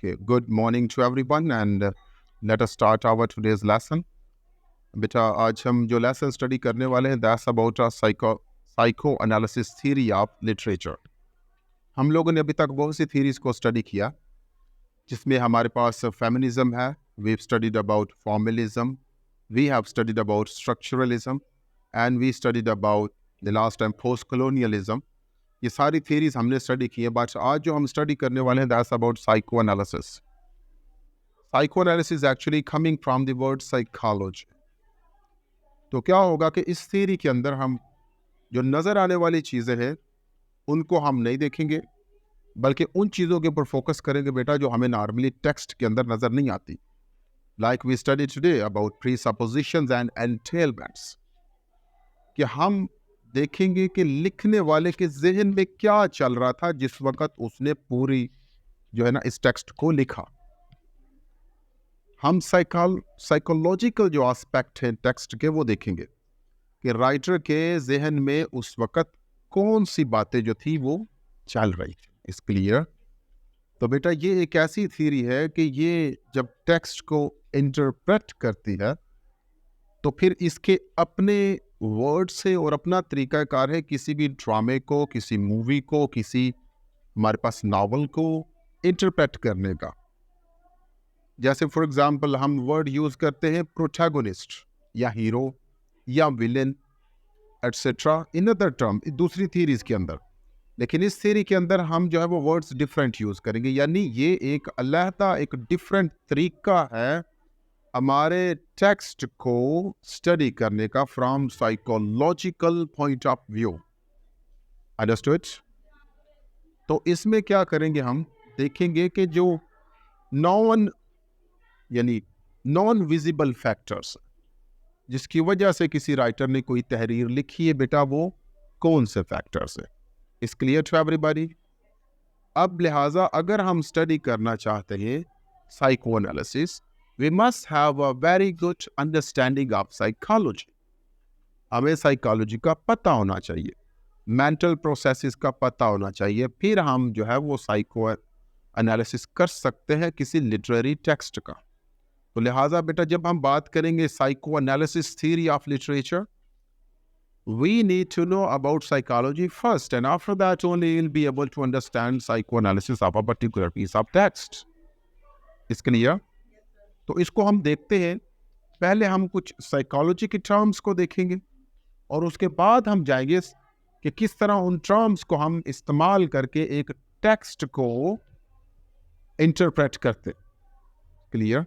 Okay, good morning to everyone and let us start our today's lesson. बेटा आज हम जो लेसन स्टडी करने वाले हैं that's about a psycho analysis theory of literature. हम लोगों ने अभी तक बहुत सी थ्योरीज को स्टडी किया जिसमें हमारे पास फेमिनिज्म है, we have studied about formalism, we have studied about structuralism and we studied about the last time post colonialism. ये सारी थ्योरीज हमने स्टडी की है, बट आज जो हम स्टडी करने वाले हैं that's about psycho analysis. Psycho analysis actually coming from the word psychology. तो क्या होगा कि इस थ्योरी के अंदर हम जो नज़र आने वाली चीज़ें हैं उनको हम नहीं देखेंगे, बल्कि उन चीज़ों के ऊपर फोकस करेंगे बेटा जो हमें नॉर्मली टेक्स्ट के अंदर नज़र नहीं आती। Like we study today about presuppositions and entailments, कि हम देखेंगे कि लिखने वाले के जहन में क्या चल रहा था जिस वक्त उसने पूरी जो है ना इस टेक्स्ट को लिखा। हम साइकोलॉजिकल जो एस्पेक्ट हैं टेक्स्ट के वो देखेंगे कि राइटर के जहन में उस वक्त कौन सी बातें जो थी वो चल रही थी। इस क्लियर? तो बेटा ये एक ऐसी थ्योरी है कि ये जब टेक्स्ट को इंटरप्रेट करती है तो फिर इसके अपने वर्ड से और अपना तरीकाकार है किसी भी ड्रामे को, किसी मूवी को, किसी हमारे पास नावल को इंटरप्रेट करने का। जैसे फॉर एग्जांपल हम वर्ड यूज करते हैं प्रोटैगोनिस्ट या हीरो या villain etcetera in other term दूसरी थ्योरीज के अंदर, लेकिन इस थ्योरी के अंदर हम जो है वो वर्ड्स डिफरेंट यूज करेंगे। यानी ये एक अलहदा एक डिफरेंट तरीका है हमारे टेक्स्ट को स्टडी करने का from psychological point of view. Understood? तो इसमें क्या करेंगे, हम देखेंगे कि जो नॉन विजिबल फैक्टर्स जिसकी वजह से किसी राइटर ने कोई तहरीर लिखी है बेटा, वो कौन से फैक्टर्स है। इस क्लियर टू एवरीबॉडी? अब लिहाजा अगर हम स्टडी करना चाहते हैं psycho analysis, we must have a very good understanding of psychology. हमें साइकोलॉजी का पता होना चाहिए, मेंटल प्रोसेसेस का पता होना चाहिए, फिर हम जो है वो साइको एनालिसिस कर सकते हैं किसी लिटरेरी टेक्स्ट का। तो लिहाजा बेटा जब हम बात करेंगे psycho analysis theory of literature, we need to know about psychology first and after that only you'll be able to understand psychoanalysis of a particular piece of text. Is clear? तो इसको हम देखते हैं। पहले हम कुछ साइकोलॉजी के terms को देखेंगे और उसके बाद हम जाएंगे कि किस तरह उन टर्म्स को हम इस्तेमाल करके एक टेक्स्ट को इंटरप्रेट करते। क्लियर?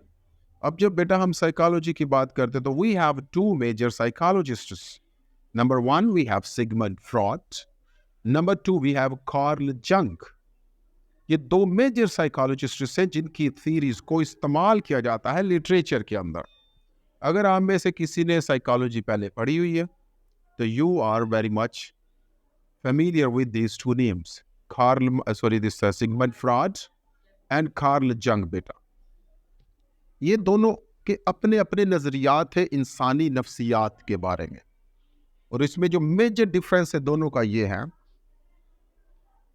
अब जब बेटा हम साइकोलॉजी की बात करते तो we have two major psychologists. Number one we have Sigmund Freud, number two we have Carl Jung. ये दो मेजर साइकोलॉजिस्ट हैं जिनकी थीरीज को इस्तेमाल किया जाता है लिटरेचर के अंदर। अगर आप में से किसी ने साइकोलॉजी पहले पढ़ी हुई है तो you are very much familiar with these two names, Sigmund Freud and Carl Jung. बेटा ये दोनों के अपने अपने नजरियात है इंसानी नफ्सियात के बारे में, और इसमें जो मेजर डिफरेंस है दोनों का ये है,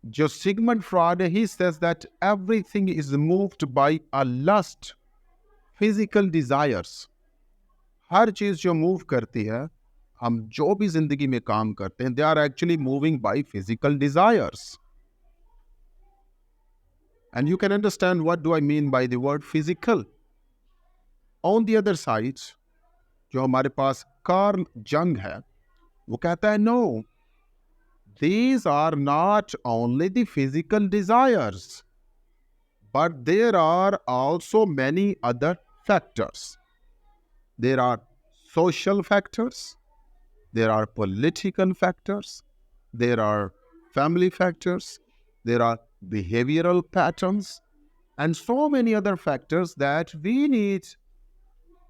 जो सिगमंड फ्रॉइड है, he says that everything is moved by a lust, physical desires. हर चीज जो मूव करती है, हम जो भी जिंदगी में काम करते हैं, they are actually moving by physical desires. And you can understand what do I mean by the word physical. On the other side, जो हमारे पास कार्ल जंग है, वो कहता है no, these are not only the physical desires, but there are also many other factors. There are social factors, there are political factors, there are family factors, there are behavioral patterns, and so many other factors that we need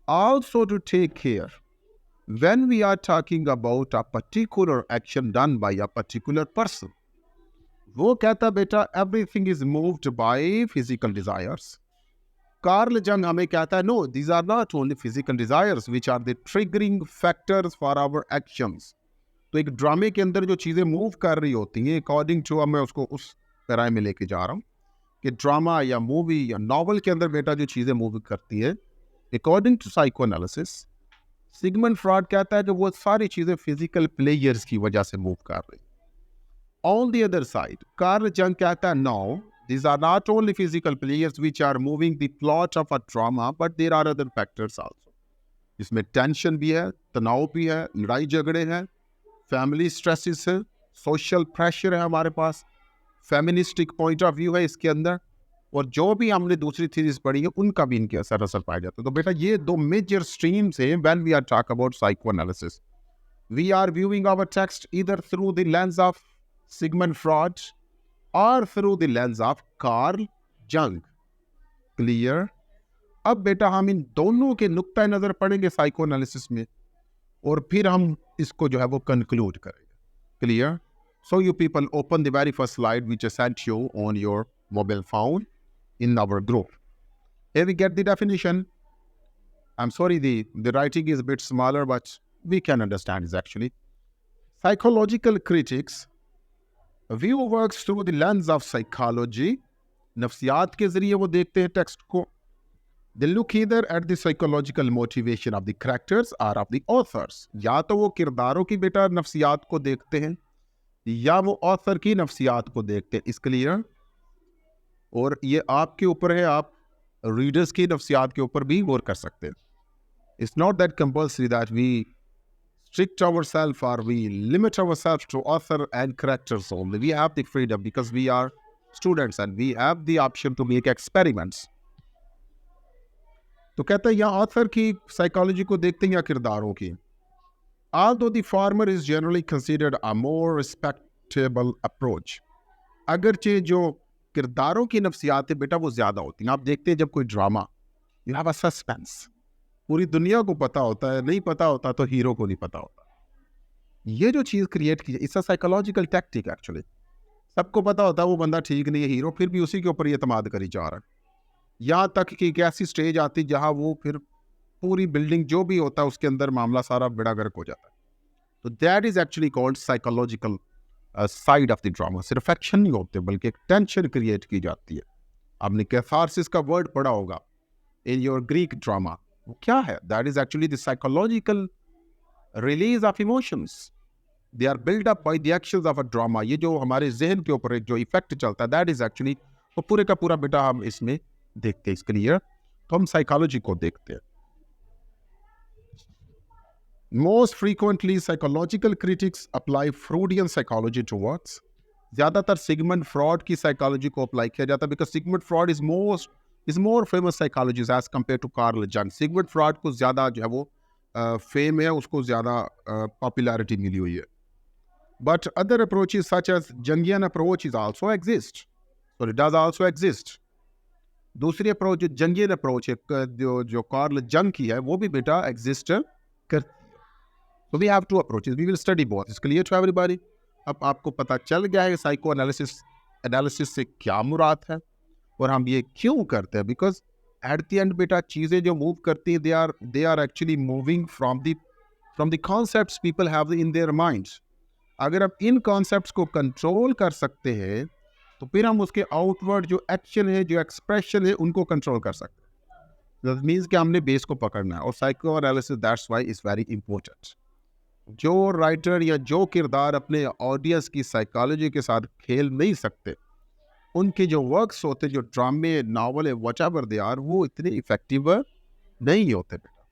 also to take care when we are talking about a particular action done by a particular person. वो कहता बेटा everything is moved by physical desires. Karl जंग हमें कहता है no, these are not only physical desires which are the triggering factors for our actions. तो एक ड्रामे के अंदर जो चीज़ें मूव कर रही होती हैं, अकॉर्डिंग टू, मैं उसको उस तरह में लेके जा रहा हूँ कि ड्रामा या मूवी या नॉवल के अंदर बेटा जो चीज़ें मूव करती है, according to psychoanalysis, Sigmund Freud कहता है कि वो सारी चीज़ें फिजिकल प्लेयर्स की वजह से मूव कर रही। On the other side Karl Jung कहता है no, these are not only physical players which are moving the plot of a drama, but there are other factors also. इसमें टेंशन भी है, तनाव भी है, लड़ाई झगड़े हैं, फैमिली स्ट्रेसेस है, सोशल प्रेशर है, हमारे पास फेमिनिस्टिक पॉइंट ऑफ व्यू है इसके अंदर, और जो भी हमने दूसरी थीरीज पढ़ी है उनका भी इनके असर पाया जाता है। तो बेटा ये दो मेजर स्ट्रीम्स हैं when we are talk about psychoanalysis. We are viewing our text either through the lens of Sigmund Freud और through the lens of Carl Jung. Clear? अब बेटा हम इन दोनों के नुक्ता नज़र पढ़ेंगे साइकोएनालिसिस में, और फिर हम इसको जो है वो कंक्लूड करेंगे। Clear? So you people open the very first slide which I sent you on your mobile phone in our group. Here we get the definition. I'm sorry, the writing is a bit smaller, but we can understand this actually. Psychological critics view works through the lens of psychology. नफ्सियात के जरिए वो देखते हैं text को. They look either at the psychological motivation of the characters or of the authors. या तो वो किरदारों की बेटा नफ्सियात को देखते हैं या वो ऑथर की नफ्सियात को देखते हैं. इस क्लियर? और ये आपके ऊपर है, आप रीडर्स की नफ्सियात के ऊपर भी गौर कर सकते हैं. It's not that compulsory that we strict ourselves or we limit ourselves to author and characters only. We have the freedom because we are students and we have the option to make experiments. तो कहता है यहाँ author की psychology को देखते हैं या किरदारों की. Although the former is generally considered a more respectable approach. अगरचे जो किरदारों की नफ्सियात है बेटा वो ज़्यादा होती हैं. आप देखते हैं जब कोई drama, you have a suspense, पूरी दुनिया को पता होता है, नहीं पता होता तो हीरो को नहीं पता होता. ये जो चीज़ क्रिएट की, it's a psychological tactic actually. सबको पता होता है वो बंदा ठीक नहीं है हीरो, फिर भी उसी के ऊपर ये एतमाद करी जा रहा है. यहाँ तक कि एक ऐसी स्टेज आती जहाँ वो फिर पूरी बिल्डिंग जो भी होता है उसके अंदर मामला सारा बेड़ा गर्क हो जाता है. तो that is actually called psychological side of the drama. सिर्फ एक्शन नहीं होते बल्कि एक टेंशन क्रिएट की जाती है. आपने कैथारसिस का वर्ड पढ़ा होगा इन योर ग्रीक ड्रामा. वो क्या है? That is actually the psychological release of emotions. They are build up by the actions of a drama. ये जो हमारे जहन के ऊपर एक जो इफेक्ट चलता है दैट इज एक्चुअली वो पूरे का पूरा बेटा हम इसमें देखते हैं. इसके लिए तो हम साइकोलॉजी को देखते हैं. Most frequently, psychological critics apply Freudian psychology to works. ज़्यादातर सिगमंड फ्रॉड की साइकोलॉजी को अप्लाई किया जाता है because Sigmund fraud is more famous psychologist as compared to Carl Jung. Sigmund fraud को ज़्यादा जो है वो फेम है, उसको ज़्यादा पॉपुलैरिटी मिली हुई है. But other approaches such as Jungian approach is also exist. So it does also exist. दूसरी अप्रोच जो जंगियन अप्रोच है जो कार्ल जंग की है वो भी बेटा एग्जिस्ट करती है. So we have two approaches. We will study both. It's clear to everybody. अब आपको पता चल गया है साइको एनालिसिस से क्या मुराद है और हम ये क्यों करते हैं. बिकॉज एट द एंड बेटा चीज़ें जो मूव करती हैं they are actually moving from the concepts people have in their minds. अगर आप इन कॉन्सेप्ट्स को कंट्रोल कर सकते हैं तो फिर हम उसके आउटवर्ड जो एक्शन है, जो एक्सप्रेशन है, उनको कंट्रोल कर सकते हैं. दैट मीन्स कि हमने बेस को पकड़ना है. और psycho analysis that's why is very important. जो राइटर या जो किरदार अपने ऑडियंस की साइकोलॉजी के साथ खेल नहीं सकते, उनके जो वर्क्स होते, जो ड्रामे, नावल है, व्हाटएवर दे आर, वो इतने इफेक्टिव नहीं होते बेटा.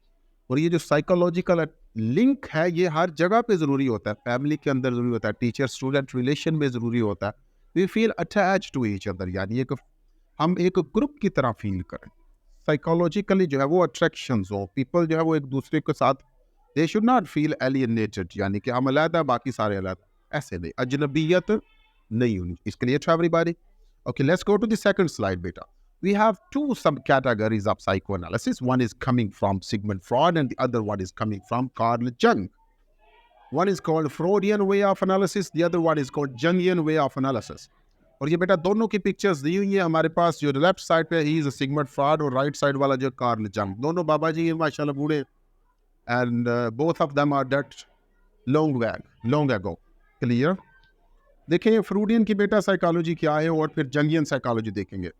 और ये जो साइकोलॉजिकल लिंक है ये हर जगह पे ज़रूरी होता है. फैमिली के अंदर ज़रूरी होता है, टीचर स्टूडेंट रिलेशन में ज़रूरी होता है. We feel attach to each other, यानी हम एक ग्रुप की तरह फील करें. साइकोलॉजिकली जो है वो अट्रैक्शंस हो, पीपल जो है वो एक दूसरे के साथ they should not feel alienated, यानी कि हम अलग बाकी सारे अलग, ऐसे नहीं, अजनबियत नहीं होनी. इसके लिए everybody. Okay, let's go to the second slide बेटा. We have two subcategories of psychoanalysis. One is coming from Sigmund Freud and the other one is coming from Carl Jung. One is called Freudian way of analysis, the other one is called Jungian way of analysis. और ये बेटा दोनों की pictures दी हुई है हमारे पास. जो left side पे ही इज सिगमंड फ्रॉइड और राइट साइड वाला जो कार्ल जंग. दोनों बाबा जी हैं माशाल्लाह बूढ़े. And both of them are dead long ago. Clear? देखें फ्रूडियन की बेटा साइकोलॉजी क्या है और फिर जंगियन साइकोलॉजी देखेंगे.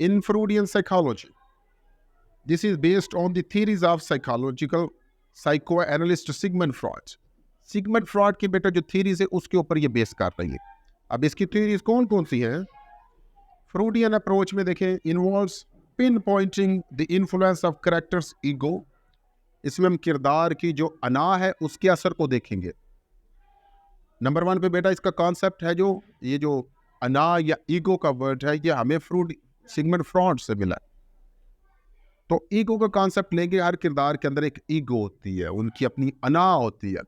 In Freudian psychology, this is based on the theories of psychological psychoanalyst Sigmund Freud. सिगमंड फ्रॉइड की बेटा जो थियरीज है उसके ऊपर ये बेस कर रही है. अब इसकी थियरीज कौन कौन सी हैं? फ्रूडियन अप्रोच में देखें, involves pin Poynting the influence of characters ego. इसमें हम किरदार की जो अना है उसके असर को देखेंगे. नंबर 1 पे बेटा इसका कॉन्सेप्ट है जो ये जो अना या ईगो का वर्ड है, ये हमें सिगमंड फ्रॉइड से मिला. तो ईगो का कॉन्सेप्ट लेंगे. हर किरदार के अंदर एक ईगो होती है, उनकी अपनी अना होती है.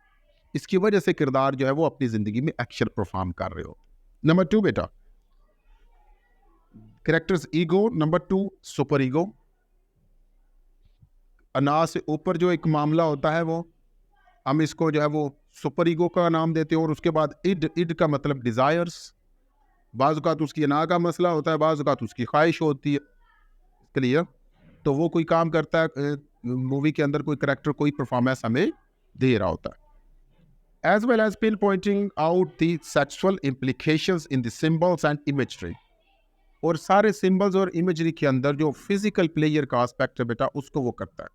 इसकी वजह से किरदार जो है वो अपनी जिंदगी में एक्शन परफॉर्म कर रहे हो. नंबर 2 बेटा characters ego. Number 2 super ego. अना से ऊपर जो एक मामला होता है वो हम इसको जो है वो सुपर ईगो का नाम देते हैं. और उसके बाद इड. इड का मतलब डिजायर्स. बाज़ औक़ात उसकी अना का मसला होता है, बाज़ औक़ात उसकी ख्वाहिश होती है. क्लियर? तो वो कोई काम करता है, मूवी के अंदर कोई करेक्टर कोई परफॉर्मेंस हमें दे रहा होता है. As well as pin pointing out the sexual implications in the symbols and imagery. और सारे सिंबल्स और इमेजरी के अंदर जो फिजिकल प्लेयर का एस्पेक्ट है बेटा, उसको वो करता है.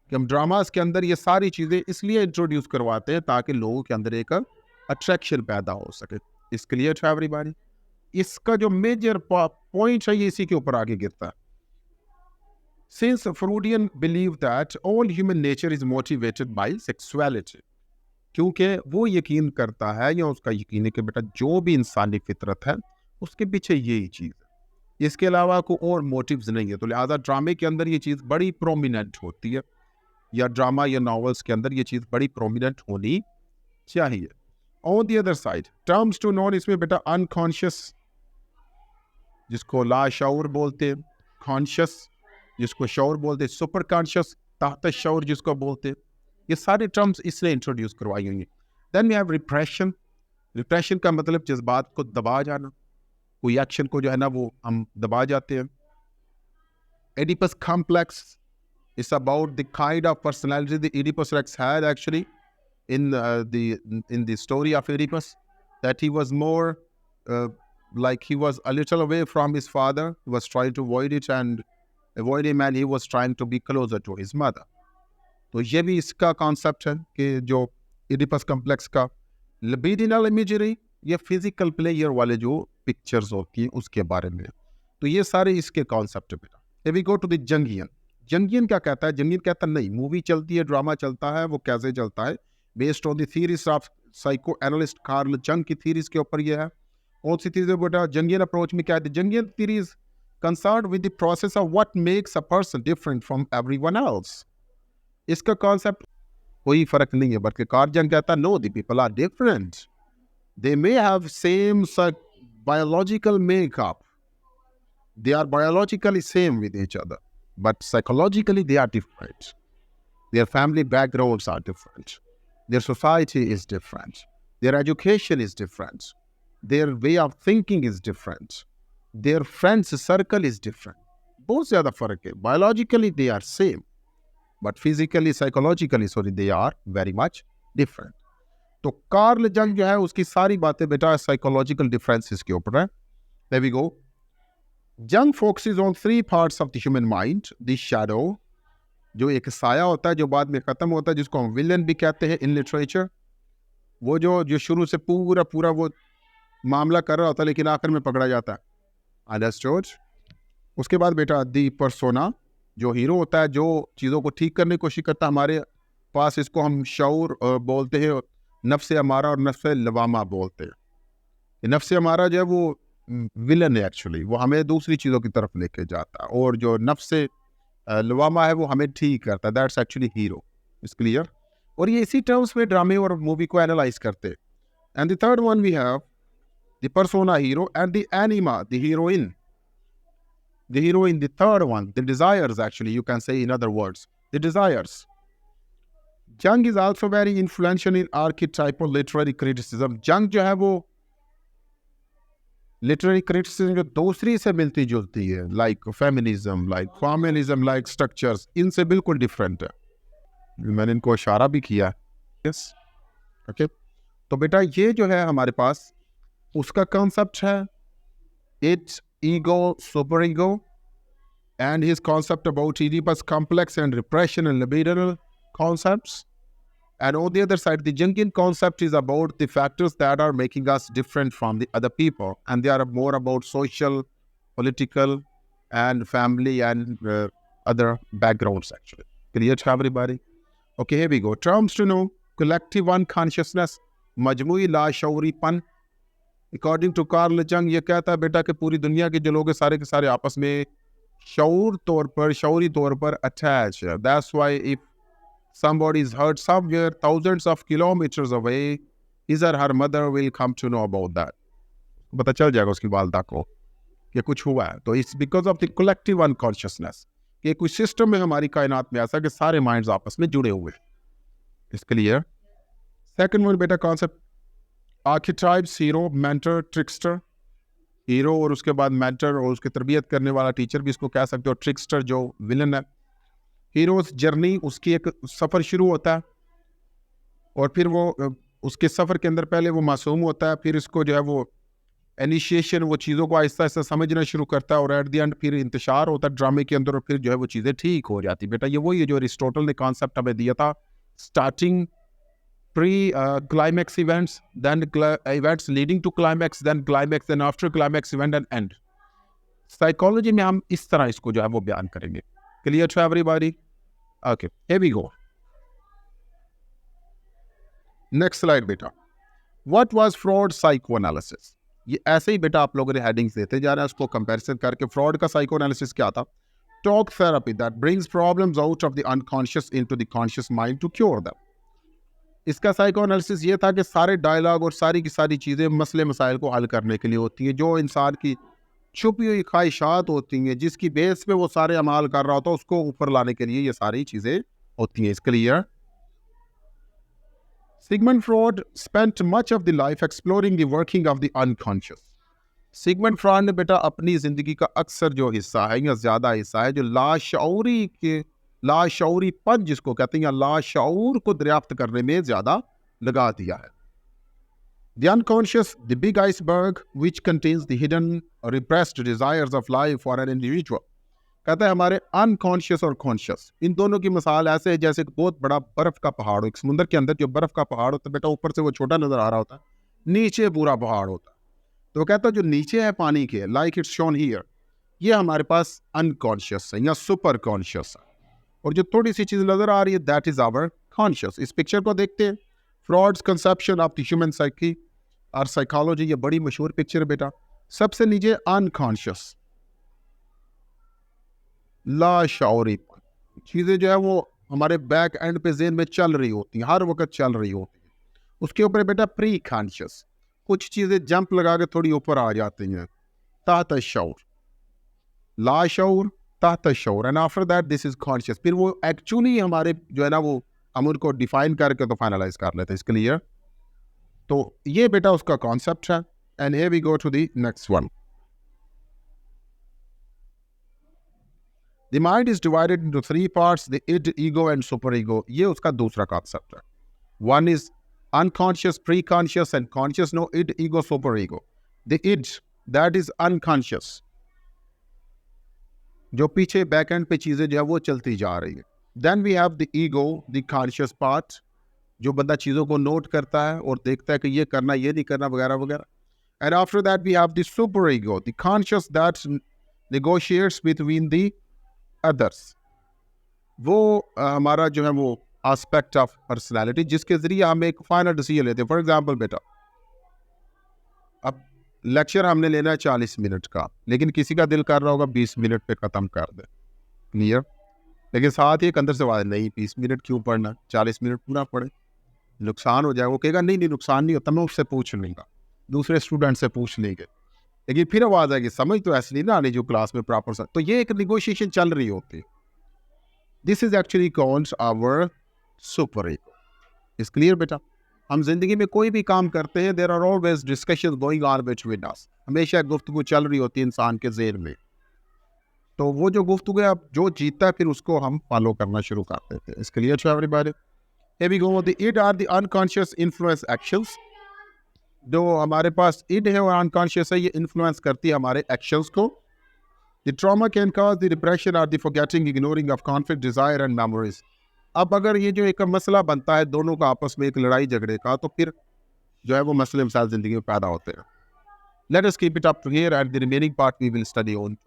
कि हम ड्रामास के अंदर ये सारी चीज़ें इसलिए इंट्रोड्यूस करवाते हैं ताकि लोगों के अंदर एक अट्रैक्शन पैदा हो सके. इस क्लियर है एवरीबॉडी? इसका जो मेजर पॉइंट है ये इसी के ऊपर आगे गिरता है. Since Freudian believed that all human nature is motivated by sexuality, क्योंकि वो यकीन करता है या उसका यकीन है कि बेटा जो भी इंसानी फितरत है उसके पीछे यही चीज़ है, इसके अलावा कोई और मोटिव्स नहीं है. तो लिहाजा ड्रामे के अंदर ये चीज़ बड़ी प्रोमिनेंट होती है, या ड्रामा या नॉवेल्स के अंदर ये चीज़ बड़ी प्रोमिनेंट होनी चाहिए. On the other side terms to non, इसमें बेटा अनकॉन्शियस जिसको लाशऊर बोलते हैं, कॉन्शियस जिसको शौर बोलते, सुपर कॉन्शियस तहत शौर जिसको बोलते, ये सारे टर्म्स इसने इंट्रोड्यूस करवाई हुई हैं. Then we have repression. Repression का मतलब जज्बात को दबा जाना, कोई एक्शन को जो है ना वो हम दबा जाते हैं. Oedipus complex is about the kind of personality the Oedipus Rex had actually in the story of Oedipus, that he was more like he was a little away from his father, he was trying to avoid it and avoid him, and he was trying to be closer to his mother. तो ये भी इसका concept है कि जो Oedipus complex का लिबिडिनल imagery, ये physical player वाले जो पिक्चर्स होती हैं उसके बारे में. तो ये सारे इसके कॉन्सेप्ट है बेटा. If we go to the जंगियन. जंगियन क्या कहता है? जंगियन कहता है नहीं, मूवी चलती है, ड्रामा चलता है, वो कैसे चलता है? Based on the theories of psycho analyst Karl जंग की थियरीज के ऊपर ये है. कौन सी थियरी बेटा? जंगियन अप्रोच में क्या है? जंगियन theories concerned with the process of what makes a person different from everyone else. इसका कॉन्सेप्ट कोई फर्क नहीं है, बल्कि कार्ल जंग कहता है no, the people are different. They may have same biological makeup, they are biologically same with each other, but psychologically they are different. Their family backgrounds are different, their society is different, their education is different, their way of thinking is different, their friends circle is different. बहुत ज़्यादा फर्क है. Biologically they are same, but physically, psychologically, sorry, they are very much different. तो Karl जंग जो है उसकी सारी बातें बेटा साइकोलॉजिकल डिफरेंसेस के ऊपर है. There we go. Jung focuses on 3 parts of the human mind. The shadow, जो एक साया होता है जो बाद में ख़त्म होता है, जिसको हम विलन भी कहते हैं इन लिटरेचर. वो जो शुरू से पूरा वो मामला कर रहा होता है लेकिन आखिर में पकड़ा जाता है. अंडरस्टूड? उसके बाद बेटा दी पर्सोना, जो हीरो होता है, जो चीज़ों को ठीक करने की कोशिश करता है हमारे पास, इसको हम शऊर बोलते हैं, नफ्स अमारा और नफ्स लवामा बोलते हैं. नफ्स अमारा जो है वो विलन है एक्चुअली, वो हमें दूसरी चीज़ों की तरफ लेके जाता है, और जो नफ्स लवामा है वो हमें ठीक करता है. That's actually hero. इस क्लियर? और ये इसी टर्म्स में ड्रामे और मूवी को एनालाइज करते हैं. And the third one we have the persona hero and the anima, the heroine. The heroine, the third one, the desires actually, you can say in other words, the desires. Jung is also very influential in archetypal literary criticism. Jung जो है वो literary criticism जो दूसरी से मिलती जुलती है, like feminism, like formalism, like structures, इनसे बिल्कुल different है. मैंने इनको इशारा भी किया. Yes, okay. तो बेटा ये जो है हमारे पास उसका कॉन्सेप्ट है it's ego super ego and his concept about Oedipus complex and repression and libidinal concepts. And on the other side, the Jungian concept is about the factors that are making us different from the other people. And they are more about social, political, and family and other backgrounds, actually. Clear to everybody? Okay, here we go. Terms to know. Collective unconsciousness. Majmui लाशऊरीपन. According to Carl Jung, ये कहता है बेटा कि पूरी दुनिया के जो लोग हैं सारे के सारे आपस में शौरी तौर पर अटैच है. That's why if somebody is hurt somewhere thousands of kilometers away, his or her mother will come to know about that. पता चल जाएगा उसकी वालदा को कि कुछ हुआ है. तो it's because of the collective unconsciousness कि कुछ सिस्टम में हमारी कायनात में ऐसा कि सारे माइंड्स आपस में जुड़े हुए. इसके लिए सेकंड वन बेटा concept archetypes, hero, mentor, trickster. Hero और उसके बाद मेंटर और उसकी तरबियत करने वाला टीचर भी इसको कह सकते हो. ट्रिकस्टर जो विलन है. हीरोज जर्नी, उसकी एक सफ़र शुरू होता है और फिर वो उसके सफ़र के अंदर पहले वो मासूम होता है, फिर इसको जो है वो इनिशिएशन, वो चीज़ों को आहिस्ता आहिस्ता समझना शुरू करता है और एट द एंड फिर इंतशार होता है ड्रामे के अंदर और फिर जो है वो चीज़ें ठीक हो जाती. बेटा ये वही है जो अरिस्टोटल ने कॉन्सेप्ट हमें दिया था. Starting pre-climax events, then events leading to climax, then climax, then after climax event and end. Psychology में हम इस तरह इसको जो है वो बयान करेंगे. Clear to everybody? Okay, here we go. Next slide बेटा. What was Freud's psychoanalysis? ये ऐसे ही बेटा आप लोगों ने हेडिंग्स देते जा रहे हैं, उसको कंपैरिजन करके. फ्रॉड का साइकोएनालिसिस क्या था? Talk therapy that brings problems out of the unconscious into the conscious mind to cure them. इसका साइकोएनालिसिस ये था कि सारे डायलॉग और सारी की सारी चीज़ें मसले मसाइल को हल करने के लिए होती हैं. जो इंसान की छुपी हुई ख्वाहिशात होती हैं, जिसकी बेस पे वो सारे अमाल कर रहा होता है, उसको ऊपर लाने के लिए ये सारी चीज़ें होती हैं. इसके लिए Sigmund Freud spent much of the life exploring the working of the unconscious. Sigmund Freud ने बेटा अपनी ज़िंदगी का अक्सर जो हिस्सा है या ज़्यादा हिस्सा है जो लाशऊरीपन जिसको कहते हैं या लाशऊर को दरियाफ्त करने में ज़्यादा लगा दिया है. The unconscious, the big iceberg which contains the hidden repressed desires of life for an individual. कहता है हमारे अनकॉन्शियस और कॉन्शियस, इन दोनों की मिसाल ऐसे है जैसे एक बहुत बड़ा बर्फ का पहाड़ हो. एक समुद्र के अंदर जो बर्फ का पहाड़ होता है बेटा, ऊपर से वो छोटा नजर आ रहा होता है, नीचे पूरा पहाड़ होता है. तो कहता है जो नीचे है पानी के, लाइक इट्स शोन हियर, ये हमारे पास अनकॉन्शियस है या सुपर कॉन्शियस है. और जो थोड़ी सी चीज़ नजर आ रही है दैट इज आवर कॉन्शियस. इस पिक्चर को देखते हैं. Frauds conception of the human psyche और साइकोलॉजी, ये बड़ी मशहूर पिक्चर है बेटा. सबसे नीचे अनकॉन्शियस, लाशऊरी चीज़ें जो है वो हमारे बैक एंड पे जेन में चल रही होती हैं, हर वक्त चल रही होती हैं. उसके ऊपर बेटा प्री कॉन्शियस, कुछ चीज़ें जंप लगा के थोड़ी ऊपर आ जाती हैं. ताहत शऊर, लाशऊर, ताहत शऊर, and after that this is conscious. फिर वो एक्चुअली हमारे जो है ना वो हम उनको डिफाइन करके तो फाइनलाइज कर लेते हैं. इसके लिए तो ये बेटा उसका कॉन्सेप्ट है. And here we go to the next one. The mind is divided into three parts, the id, ego and superego. ये उसका दूसरा कॉन्सेप्ट है. One is unconscious, pre-conscious and conscious. No, id, ego, superego. The id, that is unconscious. जो पीछे back and पे चीज़ें जो है वो चलती जा रही है. Then we have the ego, the conscious part, जो बंदा चीज़ों को नोट करता है और देखता है कि ये करना, ये नहीं करना वगैरह वगैरह. And after that we have the superego, the conscious that negotiates between the others. वो हमारा जो है वो एस्पेक्ट ऑफ पर्सनैलिटी जिसके ज़रिए हम एक फाइनल डिसीजन लेते हैं. फॉर एग्जांपल बेटा, अब लेक्चर हमने लेना है 40 मिनट का, लेकिन किसी का दिल कर रहा होगा 20 मिनट पे ख़त्म कर दे. क्लियर? लेकिन साथ ही एक अंदर से आवाज़, नहीं 20 मिनट क्यों पढ़ना, 40 मिनट पूरा पढ़े, नुकसान हो जाएगा. वो कहेगा नहीं नुकसान नहीं होता, मैं उससे पूछ लूँगा, दूसरे स्टूडेंट से पूछ लेंगे. लेकिन फिर आवाज़ आएगी समझ तो ऐसी नहीं ना आनी जो क्लास में प्रॉपर. तो ये एक निगोशिएशन चल रही होती है. This is actually called our super ego. Is clear बेटा? हम जिंदगी में कोई भी काम करते हैं, there are always discussions going on between us. हमेशा गुफ्तगू चल रही होती है इंसान के ज़हन में. तो वो जो गुफ्तगू है, अब जो जीता है फिर उसको हम फॉलो करना शुरू कर देते हैं. Is clear to everybody? Here we go. The id are the unconscious influence actions. जो हमारे पास इड है और अनकॉन्शियस है, ये इन्फ्लुएंस करती है हमारे एक्शंस को. The trauma can cause the depression और the forgetting ignoring of conflict desire and memories. अब अगर ये जो एक मसला बनता है दोनों का आपस में एक लड़ाई झगड़े का, तो फिर जो है वो मसले मसाइल जिंदगी में पैदा होते हैं. Let us keep it up to here and the remaining part we will study on